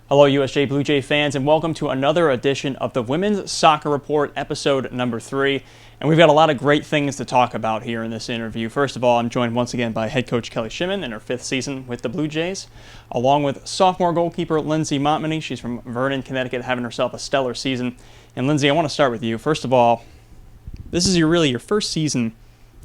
Hello, USJ Blue Jay fans, and welcome to another edition of the Women's Soccer Report, episode number 3. And we've got a lot of great things to talk about here in this interview. First of all, I'm joined once again by head coach Kelly Shimmin in her 5th season with the Blue Jays, along with sophomore goalkeeper Lindsey Montminy. She's from Vernon, Connecticut, having herself a stellar season. And Lindsey, I want to start with you. First of all, this is really your first season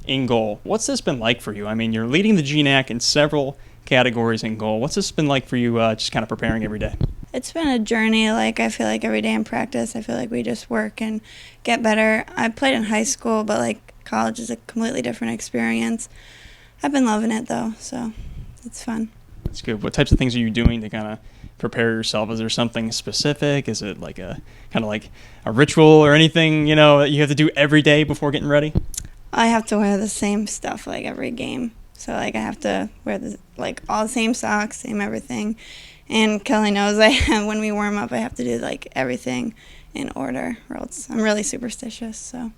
in goal. What's this been like for you? I mean, you're leading the GNAC in several categories in goal. What's this been like for you just kind of preparing every day? It's been a journey. I feel like every day in practice, I feel like we just work and get better. I played in high school, but college is a completely different experience. I've been loving it though, so it's fun. That's good. What types of things are you doing to kind of prepare yourself? Is there something specific? Is it like a kind of like a ritual or anything, that you have to do every day before getting ready? I have to wear the same stuff every game. So I have to wear all the same socks, same everything. And Kelly knows when we warm up, I have to do everything in order, or else I'm really superstitious. So.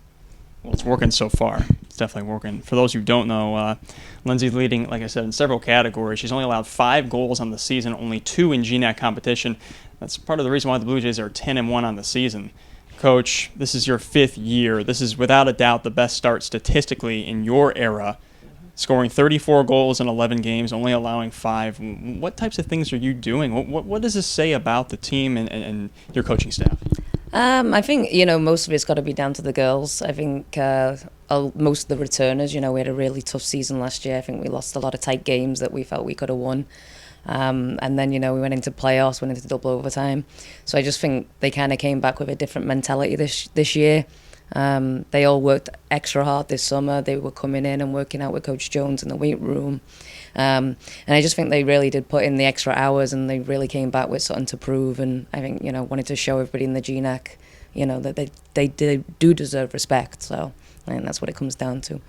Well, it's working so far. It's definitely working. For those who don't know, Lindsey's leading, like I said, in several categories. She's only allowed 5 goals on the season, only 2 in GNAC competition. That's part of the reason why the Blue Jays are 10-1 on the season. Coach, this is your 5th year. This is without a doubt the best start statistically in your era. Scoring 34 goals in 11 games, only allowing 5. What types of things are you doing? What does this say about the team and your coaching staff? I think, most of it's got to be down to the girls. I think most of the returners, we had a really tough season last year. I think we lost a lot of tight games that we felt we could have won. And then, we went into playoffs, went into double overtime. So I just think they kind of came back with a different mentality this year. They all worked extra hard this summer. They were coming in and working out with Coach Jones in the weight room. And I just think they really did put in the extra hours, and they really came back with something to prove. And I think, wanted to show everybody in the GNAC, that they do deserve respect. So I think that's what it comes down to.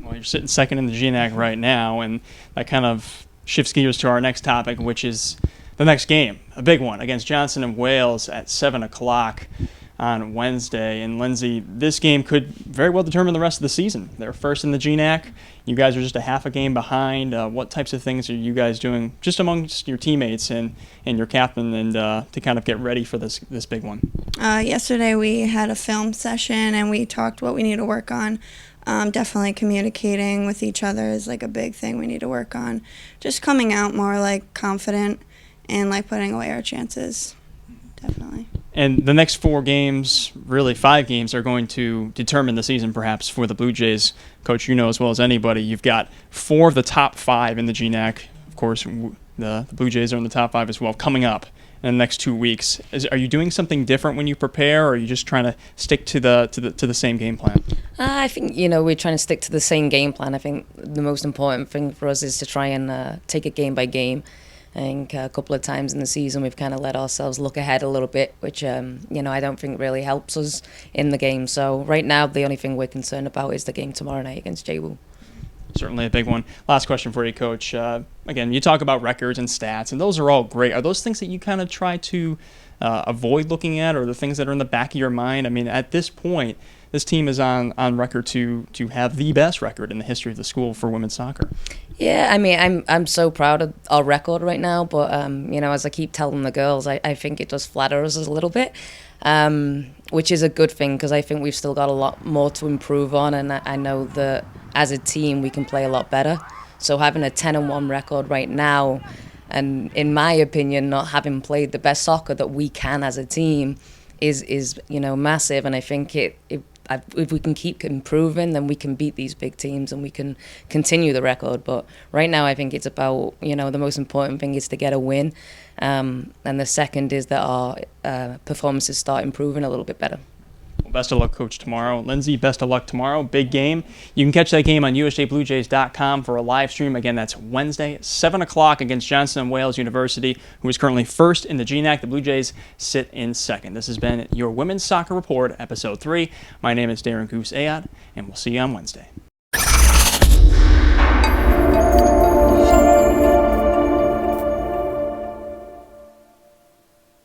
Well, you're sitting second in the GNAC right now, and that kind of shifts gears to our next topic, which is the next game, a big one, against Johnson and Wales at 7 o'clock. On Wednesday. And Lindsey, this game could very well determine the rest of the season. They're first in the GNAC. You guys are just a half a game behind. What types of things are you guys doing just amongst your teammates and your captain and to kind of get ready for this big one? Yesterday we had a film session and we talked what we need to work on. Definitely communicating with each other is a big thing we need to work on. Just coming out more confident and putting away our chances. Definitely. And the next 4 games, really 5 games, are going to determine the season perhaps for the Blue Jays. Coach, you know as well as anybody, you've got 4 of the top 5 in the GNAC. Of course, the Blue Jays are in the top 5 as well, coming up in the next 2 weeks. Are you doing something different when you prepare, or are you just trying to stick to the same game plan? I think, we're trying to stick to the same game plan. I think the most important thing for us is to try and take it game by game. I think a couple of times in the season we've kind of let ourselves look ahead a little bit, which, I don't think really helps us in the game. So right now the only thing we're concerned about is the game tomorrow night against JWU. Certainly a big one. Last question for you, Coach. Again, you talk about records and stats, and those are all great. Are those things that you kind of try to avoid looking at, or the things that are in the back of your mind? I mean, at this point, this team is on record to have the best record in the history of the school for women's soccer. Yeah, I mean, I'm so proud of our record right now, but as I keep telling the girls, I think it does flatter us a little bit, which is a good thing because I think we've still got a lot more to improve on, and I know that as a team we can play a lot better. So having a 10-1 record right now, and in my opinion, not having played the best soccer that we can as a team is massive, and I think if we can keep improving, then we can beat these big teams and we can continue the record. But right now I think it's about, the most important thing is to get a win. And the second is that our performances start improving a little bit better. Well, best of luck, Coach, tomorrow. Lindsey, best of luck tomorrow. Big game. You can catch that game on USJBlueJays.com for a live stream. Again, that's Wednesday, 7 o'clock against Johnson and Wales University, who is currently first in the GNAC. The Blue Jays sit in second. This has been your Women's Soccer Report, Episode 3. My name is Darren Goose Ayat, and we'll see you on Wednesday.